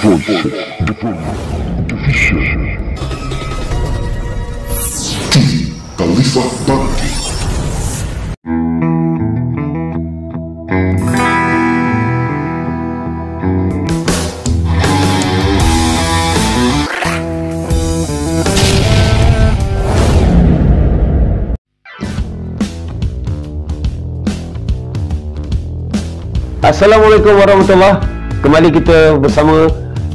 Voice Diploma Official TV Khalifah Bangkit. Assalamualaikum warahmatullahi. Kembali kita bersama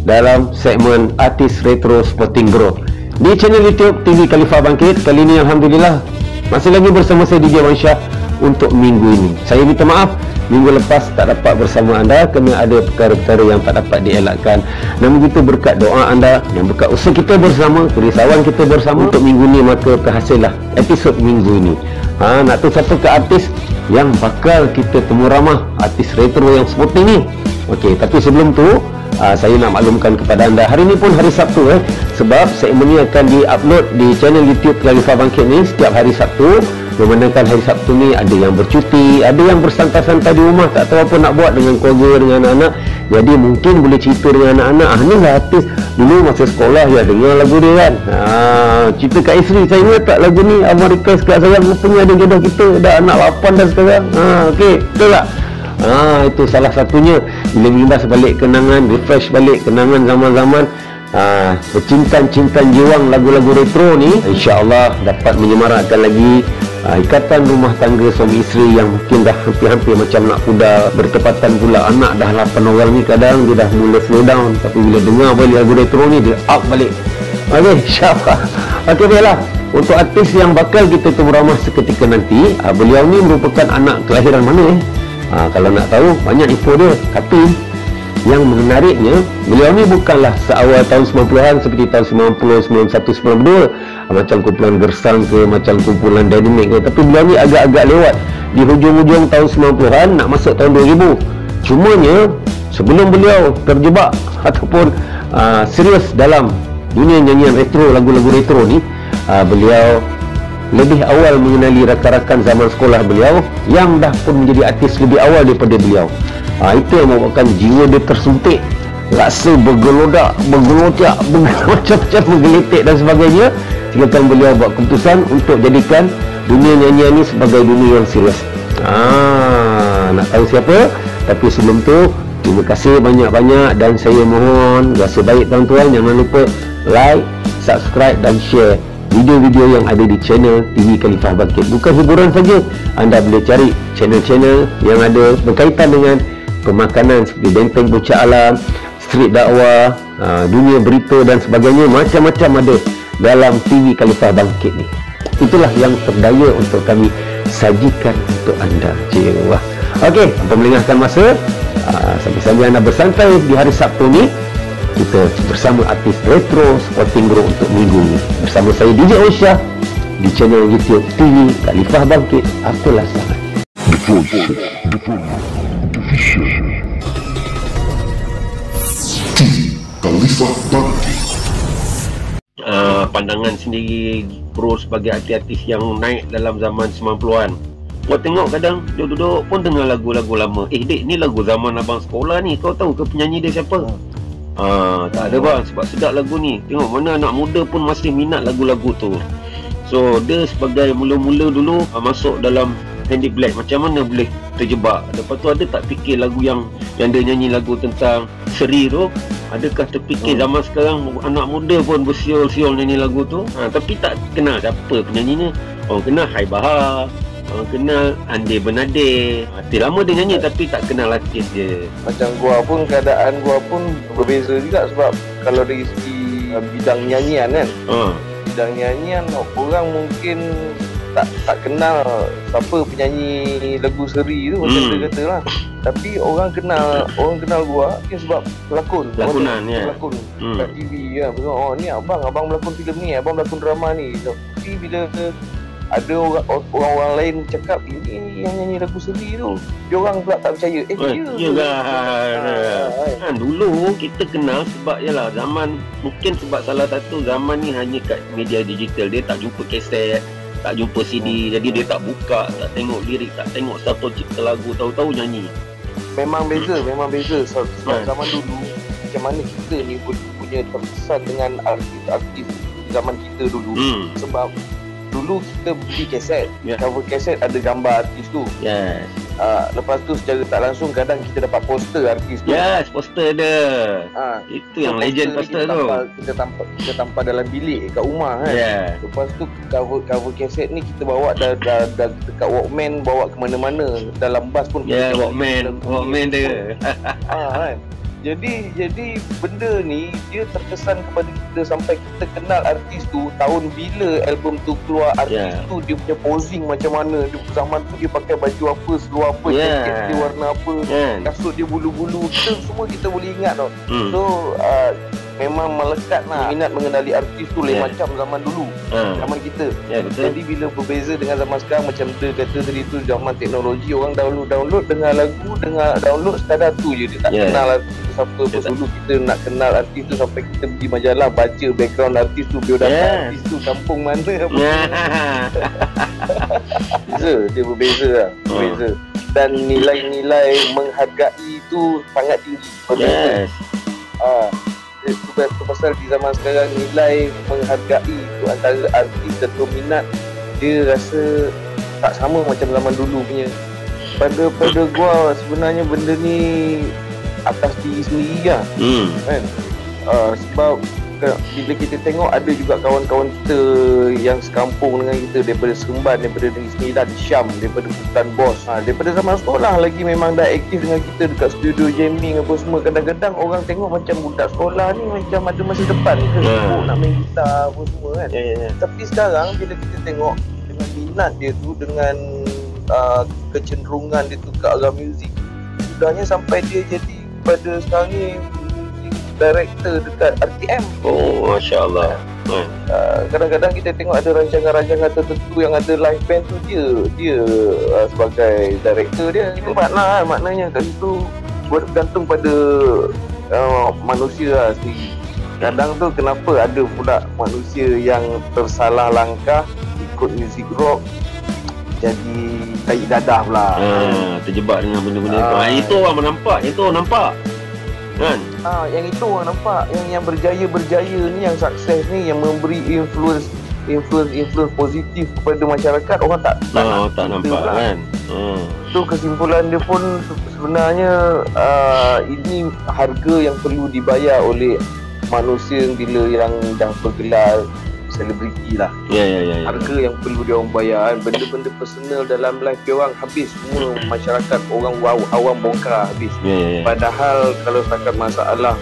dalam segmen Artis Retro Sporting Group di channel YouTube TV Khalifah Bangkit. Kali ini Alhamdulillah masih lagi bersama saya DJ Wan Shah untuk minggu ini. Saya minta maaf minggu lepas tak dapat bersama anda kerana ada perkara-perkara yang tak dapat dielakkan. Namun begitu berkat doa anda dan berkat usaha kita bersama, kerisauan kita bersama untuk minggu ini, maka terhasillah episod minggu ini. Nak tahu siapa ke artis yang bakal kita temu ramah, artis retro yang sporting ni? Okey, tapi sebelum tu saya nak maklumkan kepada anda, hari ni pun hari Sabtu sebab segmen ni akan di-upload di channel YouTube Khalifah Bangkit ni setiap hari Sabtu. Memandangkan hari Sabtu ni ada yang bercuti, ada yang bersantai-santai di rumah, tak tahu apa nak buat dengan keluarga, dengan anak-anak. Jadi mungkin boleh cerita dengan anak-anak, ni lah artis dulu masa sekolah ya dengar lagu dia kan. Cerita kat isteri, saya ingat tak lagu ni Amerika Sekat Sayang, rupanya ada jodoh kita, dah anak 8 dah sekarang. Okey, betul tak? Itu salah satunya. Bila mengimbas balik kenangan, refresh balik kenangan zaman-zaman cinta-cinta jiwang lagu-lagu retro ni, insya-Allah dapat menyemarakkan lagi ikatan rumah tangga suami isteri yang mungkin dah hampir-hampir macam nak kuda. Bertepatan pula anak dah 8 orang ni, kadang dia dah mula slow down, tapi bila dengar balik lagu retro ni dia up balik. Okey, insya-Allah. Okey, baiklah. Untuk artis yang bakal kita temu ramah seketika nanti, beliau ni merupakan anak kelahiran mana? Kalau nak tahu, banyak info dia. Tapi yang menariknya, beliau ni bukanlah seawal tahun 90-an seperti tahun 90, 91, 92 macam kumpulan Gersang ke, macam kumpulan Dynamic ke. Tapi beliau ni agak-agak lewat di hujung-hujung tahun 90-an nak masuk tahun 2000. Cumanya sebelum beliau terjebak ataupun serius dalam dunia nyanyian retro, lagu-lagu retro ni, beliau lebih awal mengenali rakan-rakan zaman sekolah beliau yang dah pun menjadi artis lebih awal daripada beliau. Itu yang membuatkan jiwa dia tersuntik, rasa bergelodak, bergelodak, macam-macam menggelitik dan sebagainya, sehingga beliau buat keputusan untuk jadikan dunia nyanyian ini sebagai dunia yang serius. Nak tahu siapa? Tapi sebelum tu, terima kasih banyak-banyak dan saya mohon rasa baik tuan-tuan, jangan lupa like, subscribe dan share video-video yang ada di channel TV Khalifah Bangkit. Bukan hiburan saja, anda boleh cari channel-channel yang ada berkaitan dengan pemakanan seperti Benteng Puncak Alam, Street Dakwah, dunia berita dan sebagainya. Macam-macam ada dalam TV Khalifah Bangkit ni. Itulah yang terdaya untuk kami sajikan untuk anda. Wah. Okey, untuk melengahkan masa, sambil-sambil anda bersantai di hari Sabtu ni, kita bersama artis retro sporting group untuk minggu ni. Bersama saya DJ Wan Shah di channel YouTube TV Khalifah Bangkit. Apalah sangat. The Voice Diploma Official TV Khalifah Bangkit. Pandangan sendiri bro sebagai artis-artis yang naik dalam zaman 90-an. Kau tengok kadang duduk-duduk pun dengar lagu-lagu lama. Dek, ni lagu zaman abang sekolah ni. Kau tahu ke penyanyi dia siapa? Tak ada bang, sebab sedap lagu ni. Tengok mana anak muda pun masih minat lagu-lagu tu. So dia sebagai mula-mula dulu masuk dalam Handy Black, macam mana boleh terjebak. Lepas tu ada tak fikir lagu yang dia nyanyi lagu tentang seri tu, adakah terfikir zaman sekarang anak muda pun bersiul-siul nyanyi lagu tu? Tapi tak kenal siapa penyanyi ni. Orang kenal Hai Bahar, orang kenal Ande Bernade. Artis lama dia nyanyi tapi tak kenal artis dia. Macam gua pun, keadaan gua pun berbeza juga, sebab kalau dari segi bidang nyanyian kan, bidang nyanyian orang mungkin tak kenal siapa penyanyi lagu seri tu, macam dia kata lah. Tapi orang kenal gua mungkin sebab lakonan ya. Pelakon kat TV kan. Ni abang berlakon filem ni, abang berlakon drama ni. Tapi bila ada orang lain cakap ini yang nyanyi lagu seri tu, dia orang pula tak percaya. Kan dulu kita kenal sebab yalah zaman, mungkin sebab salah satu zaman ni hanya kat media digital, dia tak jumpa kaset, tak jumpa CD, jadi dia tak buka, tak tengok lirik, tak tengok siapa cipta lagu, tahu-tahu nyanyi. Memang beza sebab zaman dulu macam mana kita ni punya terkesan dengan artis-artis zaman kita dulu. Sebab dulu kita beli kaset, cover kaset ada gambar artis tu. Lepas tu secara tak langsung kadang kita dapat poster artis tu. Poster dia. Itu yang legend poster tu. Kita tampal dalam bilik kat rumah kan. Lepas tu cover kaset ni kita bawa dah dekat Walkman, bawa ke mana-mana. Dalam bas pun Walkman dia. Kan. Jadi benda ni dia terkesan kepada kita sampai kita kenal artis tu tahun bila album tu keluar. Artis tu dia punya posing macam mana, dia zaman tu dia pakai baju apa, seluar apa, jaket dia warna apa, kasut dia bulu-bulu, kita boleh ingat tau. So memang melekat lah minat mengenali artis tu lain macam zaman dulu, zaman kita. Jadi bila berbeza dengan zaman sekarang, macam dia kata tadi tu, zaman teknologi, orang download dengar lagu, download sekadar tu je, dia tak kenal artis tu siapa. Dulu kita nak kenal artis tu sampai kita pergi majalah baca background artis tu, biodata artis tu kampung mana apa. Dia berbeza lah, berbeza. Dan nilai-nilai menghargai tu sangat tinggi. Itu pasal di zaman sekarang nilai menghargai tu antara artis dan peminat dia rasa tak sama macam zaman dulu punya. Pada gua sebenarnya benda ni atas diri sendiri lah. Kan? Sebab bila kita tengok ada juga kawan-kawan kita yang sekampung dengan kita daripada Seremban, daripada Negeri Sembilan, Syam, daripada Hutan Bos, daripada zaman sekolah lagi memang dah aktif dengan kita dekat studio jamming apa semua. Kadang-kadang orang tengok macam budak sekolah ni macam ada masa depan ke, sibuk nak main gitar apa semua kan. Tapi sekarang bila kita tengok dengan minat dia tu, dengan kecenderungan dia tu ke arah muzik, sudahnya sampai dia jadi pada sekarang ni director dekat RTM. Masya Allah. Kadang-kadang kita tengok ada rancangan-rancangan tertentu yang ada live band tu, dia sebagai director dia. Itu maknanya kat situ bergantung pada manusia lah sendiri. Kadang tu kenapa ada pula manusia yang tersalah langkah ikut muzik rock jadi tahi dadah pula. Terjebak dengan benda-benda itu orang nampak. Kan? Yang itu orang nampak, yang berjaya ni, yang sukses ni, yang memberi influence positif kepada masyarakat, orang tak nampak kan. Tu kesimpulan dia pun sebenarnya ini harga yang perlu dibayar oleh manusia bila yang dah bergelar selebriti lah. Harga yang perlu dia orang bayar. Benda-benda personal dalam life dia orang habis semua, masyarakat orang awam bongkar habis. Padahal kalau setakat masalah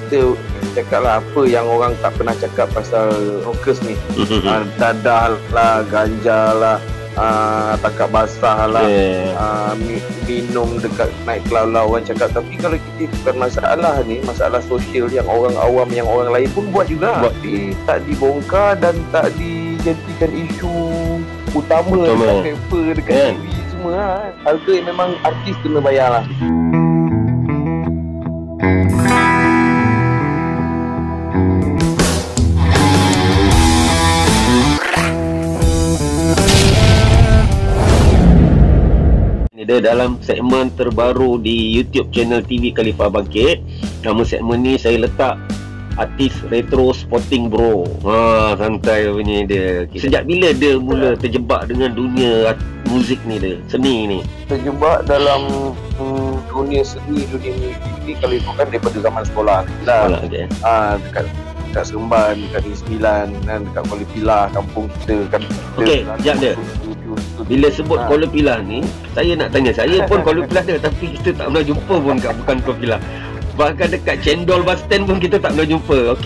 kita cakap lah apa yang orang tak pernah cakap pasal rockers ni. Dadah lah, ganja lah, takak basah lah, minum dekat night club lah orang cakap. Tapi kalau kita bukan masalah ni, masalah sosial yang orang awam, yang orang lain pun buat juga, tapi tak dibongkar dan tak dijadikan isu utama dekat paper, dekat TV semua lah. Harga yang memang artis kena bayar lah. Dia dalam segmen terbaru di YouTube channel TV Khalifah Bangkit. Nama segmen ni saya letak artis retro sporting bro. Santai punya dia. Sejak bila dia mula terjebak dengan dunia muzik ni dia, seni ni? Terjebak dalam dunia seni, dunia muzik ni kalau ikutkan daripada zaman sekolah lah. Dekat Seremban, dekat Negeri Sembilan kan, dekat Kuala Pilah, kampung kita kan. Sekejap dia. Bila sebut Kuala Pilah ni, saya nak tanya, saya pun Kuala Pilah dia, tapi kita tak pernah jumpa pun bukan Kuala Pilah. Bahkan dekat Cendol bus stand pun kita tak pernah jumpa.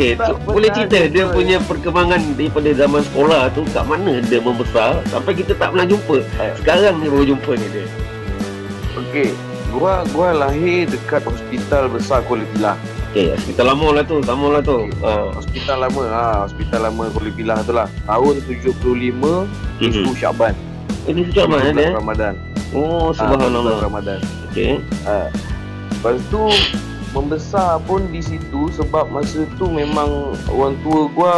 Boleh cerita dia punya perkembangan daripada zaman sekolah tu, kat mana dia membesar sampai kita tak pernah jumpa. Sekarang ni baru jumpa ni dia. Gua lahir dekat Hospital Besar Kuala Pilah. Hospital lama lah tu. Hospital lama Kuala Pilah tu lah. Tahun 75 Isu Syakban. Ini Syakban ada Ramadan. Subhanallah. Ramadan. Lepas tu membesar pun di situ sebab masa tu memang orang tua gua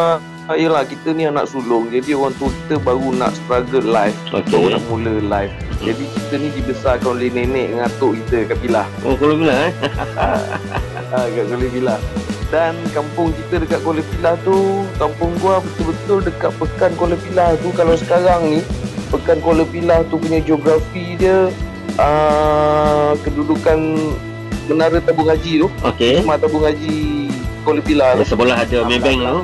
Yelah, kita ni anak sulung, jadi orang tua kita baru nak struggle life, baru nak mula life. Jadi kita ni dibesarkan oleh nenek dengan atuk kita kat Pilah. Oh, Kuala Pilah Kat Kuala Pilah. Dan kampung kita dekat Kuala Pilah tu, kampung gua betul-betul dekat Pekan Kuala Pilah tu. Kalau sekarang ni Pekan Kuala Pilah tu punya geografi dia, kedudukan Menara Tabung Haji tu, Rumah Tabung Haji Kuala Pilah tu, sebelah ada Maybank tu.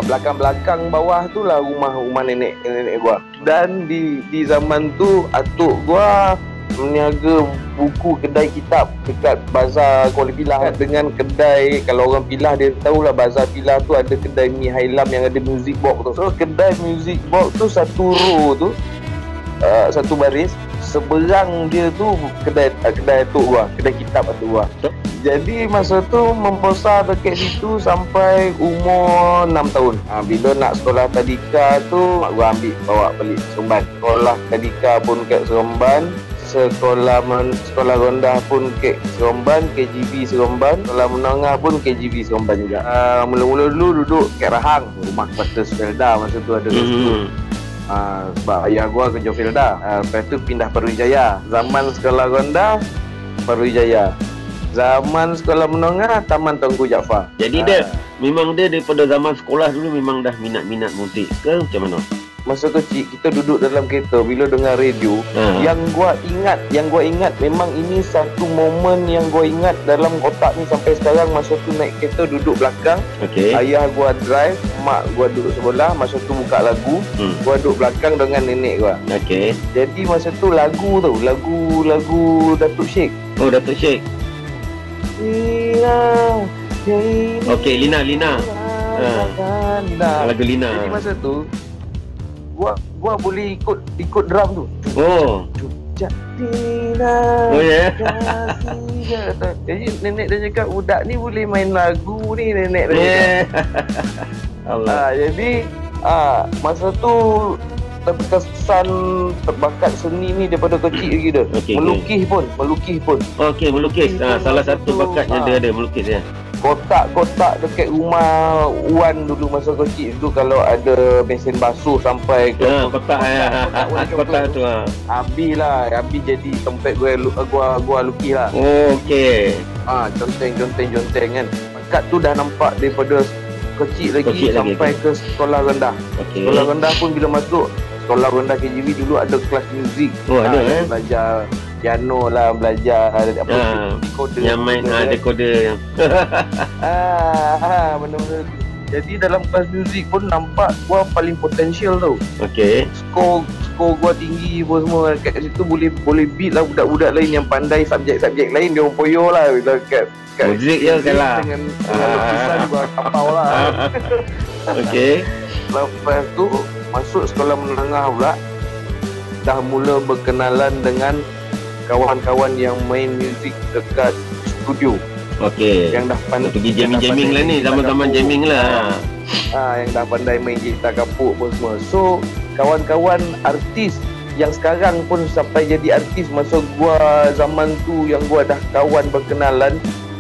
Belakang bawah tu lah rumah nenek gua. Dan di zaman tu atuk gua meniaga buku kedai kitab dekat Bazar Kuala Pilah dengan kedai, kalau orang Pilah dia tahulah Bazar Pilah tu ada kedai mi Hailam yang ada music box tu. So kedai music box tu satu row tu, satu baris, seberang dia tu kedai atuk gua, kedai kitab atuk gua. Jadi masa tu membesar dekat situ sampai umur 6 tahun. Bila nak sekolah tadika tu, mak gua bawa balik Seremban. Sekolah tadika pun kat Seremban, sekolah rendah pun kat Seremban, KGB Seremban, sekolah menengah pun KGB Seremban juga. Mula-mula dulu duduk kat Rahang, rumah quarters Felda masa tu ada restu. Sebab ayah gua kerja Felda. Lepas tu pindah Parujaya. Zaman sekolah rendah Parujaya. Zaman sekolah menengah Taman Tunku Jaafar. Jadi dia memang dia daripada zaman sekolah dulu memang dah minat muzik ke macam mana? Masa kecil kita duduk dalam kereta bila dengar radio, yang gua ingat memang ini satu momen yang gua ingat dalam otak ni sampai sekarang. Masa tu naik kereta duduk belakang, ayah gua drive, mak gua duduk sebelah. Masa tu buka lagu, gua duduk belakang dengan nenek gua. Jadi masa tu lagu Datuk Sheikh. Oh, Datuk Sheikh. Lina. Lina. Lagu Lina. Jadi masa tu gua boleh ikut drum tu. Oh. Lina. Oh ya. Jadi nenek dia cakap budak ni boleh main lagu ni, nenek dia. Allah. Jadi masa tu terkesan terbakat seni ni daripada kecil lagi dah. Melukis pun. Okey, melukis. Salah satu bakatnya dia ada melukis ya. Kotak-kotak dekat rumah Wan dulu masa kecil tu, kalau ada mesin basuh sampai ke kotak tu. Habis jadi tempat gua lukis lah. Oh, okey. Conteng kan. Bakat tu dah nampak daripada kecil lagi sampai ke sekolah rendah. Sekolah rendah pun bila masuk sekolah rendah KGB dulu ada kelas muzik. Oh, ada belajar piano lah, belajar dekoder. Yang main dekoder. Benar-benar. Jadi dalam kelas muzik pun nampak gua paling potensial tau. Skor gua tinggi pun semua. Kat situ boleh beat lah budak-budak lain yang pandai subjek-subjek lain, dia orang poyo lah. Bila kat muzik je kalah. Dengan lukisan gua kapau lah. Lepas tu masuk sekolah menengah pula, dah mula berkenalan dengan kawan-kawan yang main muzik dekat studio. Yang dah pandai pergi jamming lah ni, zaman-zaman jamming lah. Yang dah pandai main gitar kapuk pun semua. So kawan-kawan artis yang sekarang pun sampai jadi artis, masa gua zaman tu yang gua dah kawan berkenalan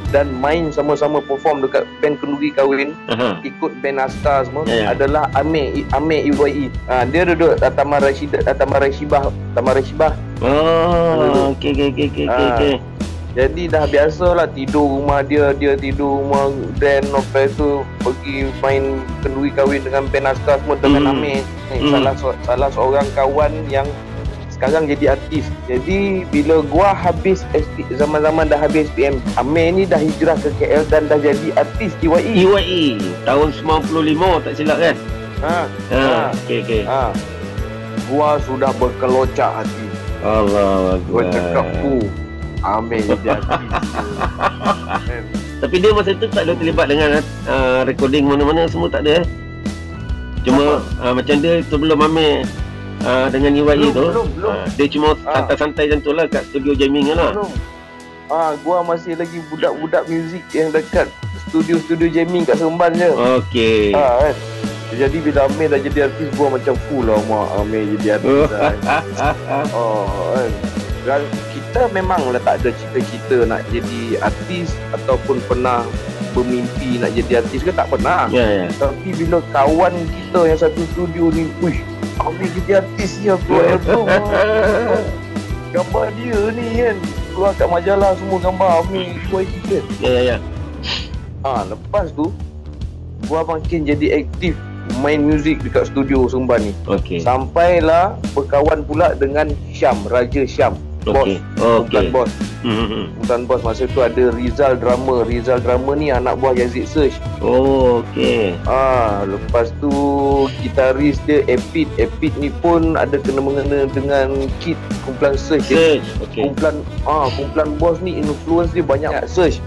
dan main sama-sama perform dekat band Kenduri Kahwin, ikut band Askar semua, adalah Amir EYE. Dia duduk Taman Raishibah. Oh, okey. Jadi dah biasalah tidur rumah dia tidur rumah Dan. Lepas tu pergi main Kenduri Kahwin dengan band Askar semua dengan Amir. Salah seorang kawan yang sekarang jadi artis. Jadi bila gua habis zaman-zaman dah habis SPM, Amir ni dah hijrah ke KL dan dah jadi artis EYE tahun 95 tak silap kan. Okey. Gua sudah berkelocak hati. Allah, gua cakap Amir jadi artis. Tapi dia masa tu tak ada terlibat dengan recording mana-mana, semua tak ada. Cuma macam dia sebelum Amir dengan EYE tu belum. Dia cuma santai-santai macam tu lah kat studio jamming lah. Gua masih lagi budak-budak muzik yang dekat studio jamming kat Seremban je. Kan? Jadi bila Amir dah jadi artis, gua macam full lah mak Amir jadi artis. Kan? Dan kita memanglah tak ada cita-cita nak jadi artis ataupun pernah bermimpi nak jadi artis ke, tak pernah. Ya. Tapi bila kawan kita yang satu studio ni, "Uish, Amir jadi artis ni, aku album gambar dia ni kan, keluar kat majalah semua gambar Amir YT kan." Ya. Lepas tu gua makin jadi aktif main muzik dekat studio Seremban ni. Okey. Sampailah berkawan pula dengan Syam, Raja Syam. Okey. Bukan bos. Bukan bos, masa tu ada Rizal Drama. Rizal Drama ni anak buah Yazid Search. Okey. Lepas tu gitaris dia Epit. Epit ni pun ada kena-mengena dengan Kid kumpulan Search. Okey. Kumpulan bos ni influence dia banyak Search.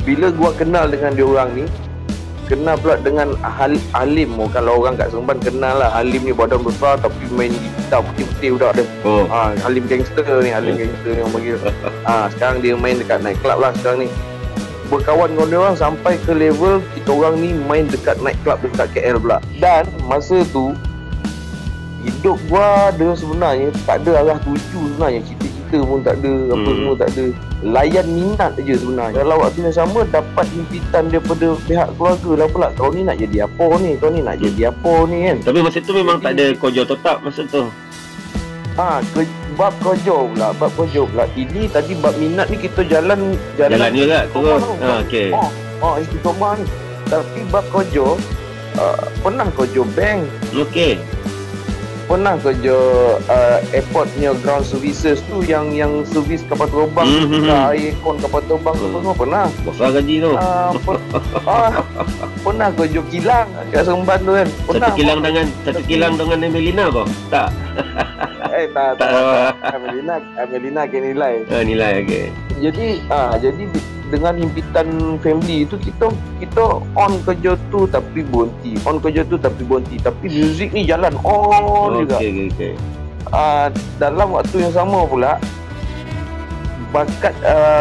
Bila gua kenal dengan dia orang ni, kenal pula dengan Halim. Kalau orang kat Seremban kenal lah, Halim ni badan besar tapi main gitar putih-putih budak dia. Halim gangster ni, gangster ni orang panggil. Sekarang dia main dekat night club lah sekarang ni. Berkawan dengan dia orang sampai ke level kita orang ni main dekat night club dekat KL pula. Dan masa tu hidup gua dia sebenarnya tak ada arah tuju sebenarnya. Cita-cita pun tak ada, apa semua tak ada. Layan minat je sebenarnya. Dalam waktu yang sama dapat himpitan daripada pihak keluarga lah pula. Kau ni nak jadi apa ni? Kau ni nak jadi apa ni kan? Tapi masa tu memang tak ada kerja tetap masa tu. Bab kerja pula. Ini tadi bab minat ni kita jalan juga terus. Okey. Istiqomah ni. Tapi bab kerja pernah kerja bank. Okey. Pernah kerja airportnya ground services tu yang servis kapal terbang, aircon kapal terbang tu semua pernah. Besar gaji tu. Pernah kerja kilang kat Seremban tu kan. Pernah. Satu kilang dengan Emelina kau? Tak. Tak. Amelina ke nilai. Nilai okey. Jadi dengan himpitan family tu kita on kerja tu tapi berhenti. Tapi muzik ni jalan on juga. Okey. Dalam waktu yang sama pula bakat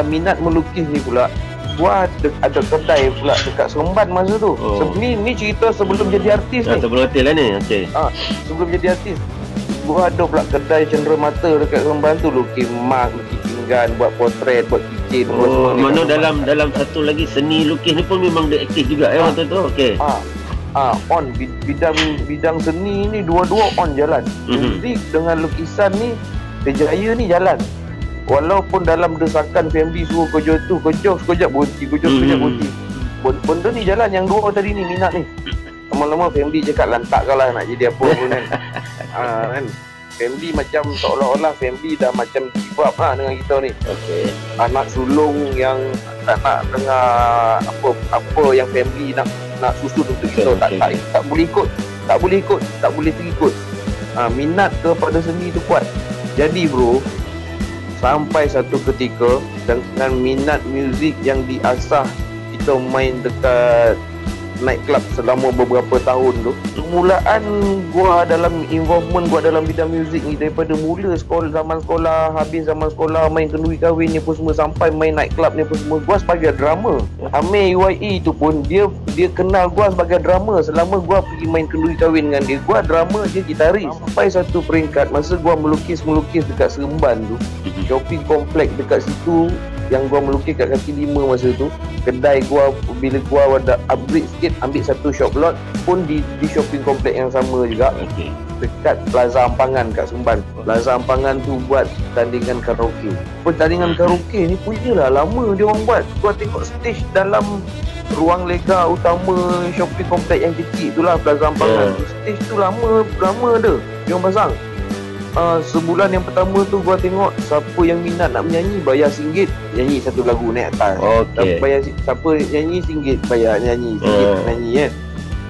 minat melukis ni pula gua ada kedai pula dekat Seremban masa tu. Ni cerita sebelum jadi artis ni. Sebelum artis lah ni. Okey. Sebelum jadi artis gua ada pula kedai cenderamata dekat Seremban tu, lukis mak, lukis pinggan, buat potret, buat kicin, mana dalam satu lagi seni lukis ni pun memang dia aktif juga waktu tu. Okey. On bidang seni ni dua-dua on jalan. Muzik dengan lukisan ni kejaya ni jalan. Walaupun dalam desakan family suruh kerja tu, kerja sekejap berhenti. Benda ni jalan, yang dua tadi ni minat ni. Lama-lama family cakap lantak kau lah nak jadi apa pun kan. Kan family macam seolah-olah family dah macam give up dengan kita ni. Okey. Anak sulung yang tak nak dengar apa yang family nak susun untuk kita. Tak boleh ikut, tak boleh terikut. Minat kepada seni tu kuat. Jadi bro, sampai satu ketika dengan minat muzik yang diasah kita main dekat night club selama beberapa tahun tu, permulaan gua dalam involvement gua dalam bidang muzik ni daripada mula zaman sekolah, habis zaman sekolah, main kenduri kahwin ni pun semua, sampai main night club ni pun semua, gua sebagai drama. Amir UIE tu pun dia kenal gua sebagai drama selama gua pergi main kenduri kahwin dengan dia. Gua drama, dia gitaris. Sampai satu peringkat masa gua melukis dekat Seremban tu, shopping komplek dekat situ yang gua melukis kat kaki 5 masa tu, kedai gua bila gua ada upgrade sikit, ambil satu shop lot pun di shopping komplek yang sama juga. Okey. Dekat Plaza Ampangan kat Seremban. Plaza Ampangan tu buat tandingan karaoke. Pertandingan karaoke ni punyalah lama dia orang buat. Gua tengok stage dalam ruang lega utama shopping komplek yang kecil tu lah, Plaza Ampangan. Stage tu lama dah dia orang pasang. Sebulan yang pertama tu gua tengok siapa yang minat nak menyanyi bayar RM1, nyanyi satu lagu naik atas. Bayar siapa nyanyi RM1, bayar nyanyi RM1 nyanyi kan.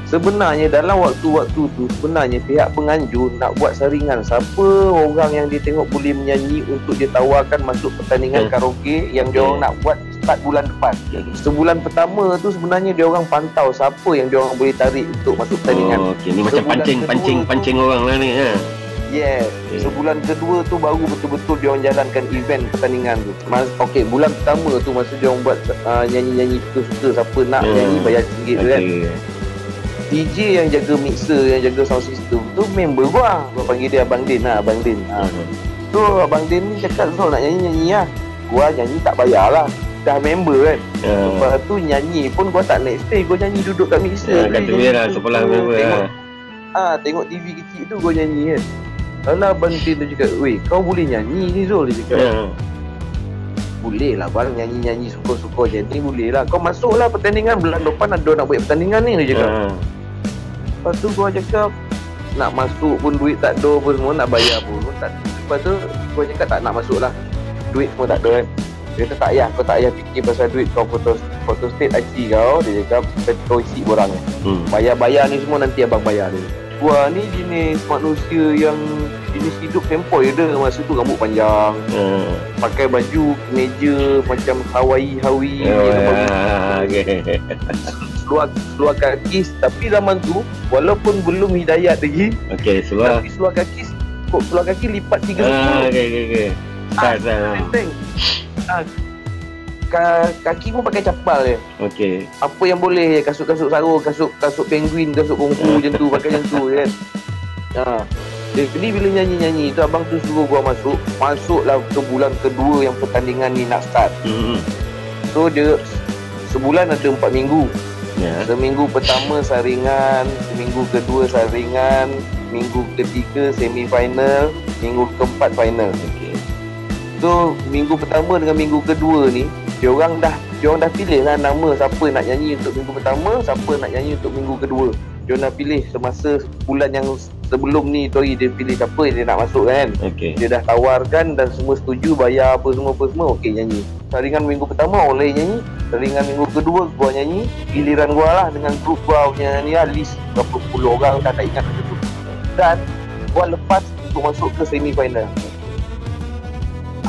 Sebenarnya dalam waktu-waktu tu sebenarnya pihak penganjur nak buat saringan siapa orang yang dia tengok boleh menyanyi untuk dia tawarkan masuk pertandingan karaoke yang dia orang nak buat start bulan depan. Sebulan pertama tu sebenarnya dia orang pantau siapa yang dia orang boleh tarik untuk masuk pertandingan. Okey, ni macam pancing orang lah ni Sebulan kedua tu baru betul-betul dia orang jalankan event pertandingan tu. Okey, bulan pertama tu masa dia orang buat nyanyi-nyanyi suka-suka siapa nak nyanyi bayar RM1 tu kan. DJ yang jaga mixer, yang jaga sound system tu member gua panggil dia Abang Din lah, So Abang Din ni cakap Zul nak nyanyi lah. Gua nyanyi tak bayar lah. dah member kan. Lepas tu nyanyi pun gua tak naik stage, gua nyanyi duduk kat mixer. Kata dia lah sebelah member tengok TV kecil tu gua nyanyi kan. Kalau Abang Tin tu cakap, "Weh, kau boleh nyanyi ni Zul," dia cakap. Boleh lah bang, nyanyi-nyanyi suka-suka je ni boleh lah. Kau masuk lah pertandingan bulan depan, ada nak buat pertandingan ni, dia cakap. Lepas tu gua cakap, nak masuk pun duit tak ada pun semua, nak bayar pun tak. Lepas tu gua cakap tak nak masuk lah, duit semua tak ada kan. Dia kata tak payah, kau tak payah fikir pasal duit, kau foto state IC kau, dia cakap, kau isi borang bayar-bayar ni semua nanti abang bayar dia. Gua ni jenis manusia yang jenis hidup sempoi dia masa tu, rambut panjang, pakai baju kemeja macam Hawaii seluar kaki, tapi zaman tu walaupun belum hidayat lagi, tapi seluar kaki lipat 3 kaki pun pakai capal je. Apa yang boleh, kasut-kasut sarung, kasut penguin, kasut kungfu macam tu, pakai macam tu kan. Jadi bila nyanyi-nyanyi tu, abang tu suruh gua masuklah ke bulan kedua yang pertandingan ni nak start. So dia sebulan ada 4 minggu. Seminggu pertama saringan, seminggu kedua saringan, minggu ketiga semi final, minggu keempat final. So minggu pertama dengan minggu kedua ni, diorang dah pilih lah nama siapa nak nyanyi untuk minggu pertama, siapa nak nyanyi untuk minggu kedua. Diorang dah pilih semasa bulan yang sebelum ni tu, dia pilih siapa dia nak masuk kan. Dia dah tawarkan dan semua setuju, bayar apa semua, okey nyanyi. Saringan minggu pertama oleh nyanyi, saringan minggu kedua gua nyanyi, giliran gua lah dengan grup gua punya ni lah, list berapa puluh orang tak ingat macam tu. Dan gua lepas untuk masuk ke semi final.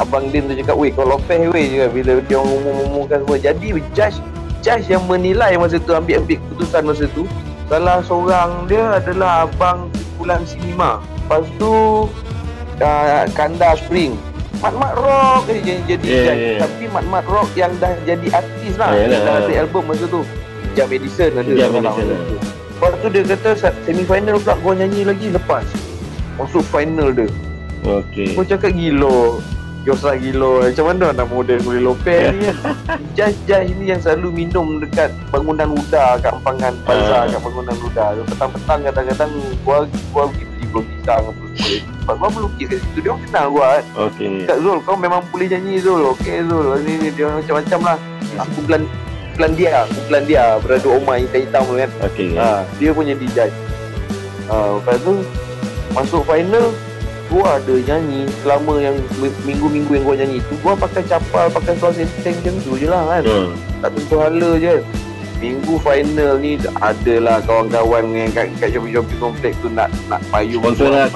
Abang Din tu cakap, "Weh, kau lopeh weh," je bila dia umumkan semua. Jadi judge yang menilai masa tu, ambil keputusan masa tu, salah seorang dia adalah Abang Pulang Cinema. Lepas tu Kanda Spring, Mat Rock jadi judge. Tapi Mat Rock yang dah jadi artis lah, dah ada album masa tu. Jam Edison ada masa tu. Lepas tu dia kata semi final pula gua nyanyi lagi, lepas masuk final dia. Gua cakap gila, Yosra gila, macam mana nak model boleh lopeh ni kan. Judge ni yang selalu minum dekat bangunan Huda, kat Ampangan Plaza, kat bangunan Huda. Petang-petang kadang-kadang gua pergi beli buah pisang apa semua. Sebab gua melukis kat situ, dia kenal gua kan. Kak Zul, kau memang boleh nyanyi Zul. Okey Zul, ni dia macam-macam lah. Aku bulan dia berada Omai hitam-hitam tu kan. Dia pun jadi judge. Lepas tu masuk final, gua ada nyanyi selama yang minggu-minggu yang gua nyanyi tu, gua pakai capal, pakai seluar senteng macam tu je lah kan. Tak tentu hala je. Minggu final ni adalah kawan-kawan yang kat Shopee kompleks tu nak payung sponsor lah,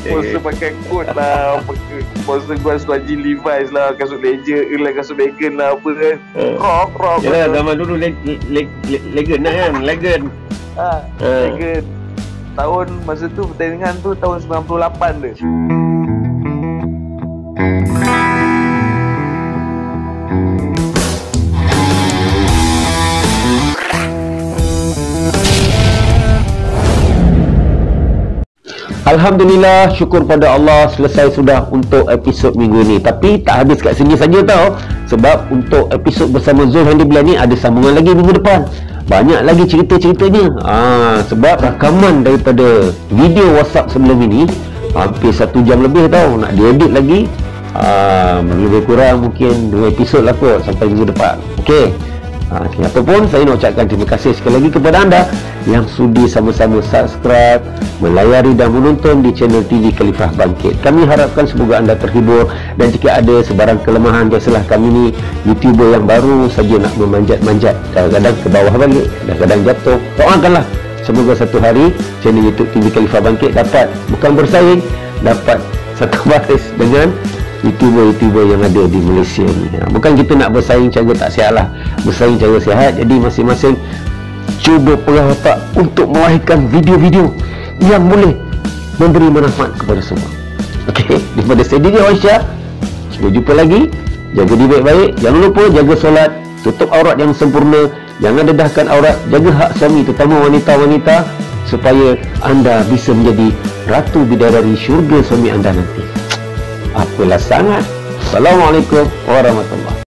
sponsor pakai coat lah, sponsor gua seluar jean Levi's lah, kasut kasut Vegan lah, apa kan. Rock yalah, zaman dulu Legend lah kan. Legend tahun masa tu pertandingan tu tahun 98 dia. Alhamdulillah, syukur pada Allah, selesai sudah untuk episod minggu ni. Tapi tak habis kat sini saja tau. Sebab untuk episod bersama Zul Handibila ni ada sambungan lagi minggu depan. Banyak lagi cerita-ceritanya. Sebab rakaman daripada video WhatsApp sebelum ini hampir 1 jam lebih tau. Nak diedit lagi, lebih kurang mungkin 2 episod lah kot sampai minggu depan. Okey. Apapun, saya nak ucapkan terima kasih sekali lagi kepada anda yang sudi sama-sama subscribe, melayari dan menonton di channel TV Khalifah Bangkit. Kami harapkan semoga anda terhibur, dan jika ada sebarang kelemahan, biasalah kami ni YouTuber yang baru saja nak memanjat-manjat, kadang-kadang ke bawah balik, kadang-kadang jatuh. Doakanlah semoga satu hari channel YouTube TV Khalifah Bangkit dapat bukan bersaing, dapat satu baris dengan YouTuber yang ada di Malaysia ni. Bukan kita nak bersaing cara tak sihat lah, bersaing cara sihat. Jadi masing-masing cuba pegang otak untuk melahirkan video-video yang boleh memberi manfaat kepada semua. Okey, daripada saya Didi Aisyah, sampai jumpa lagi. Jaga diri baik-baik, jangan lupa jaga solat, tutup aurat yang sempurna, jangan dedahkan aurat, jaga hak suami, terutama wanita-wanita, supaya anda bisa menjadi ratu bidadari syurga suami anda nanti. Apalah sangat. Assalamualaikum warahmatullahi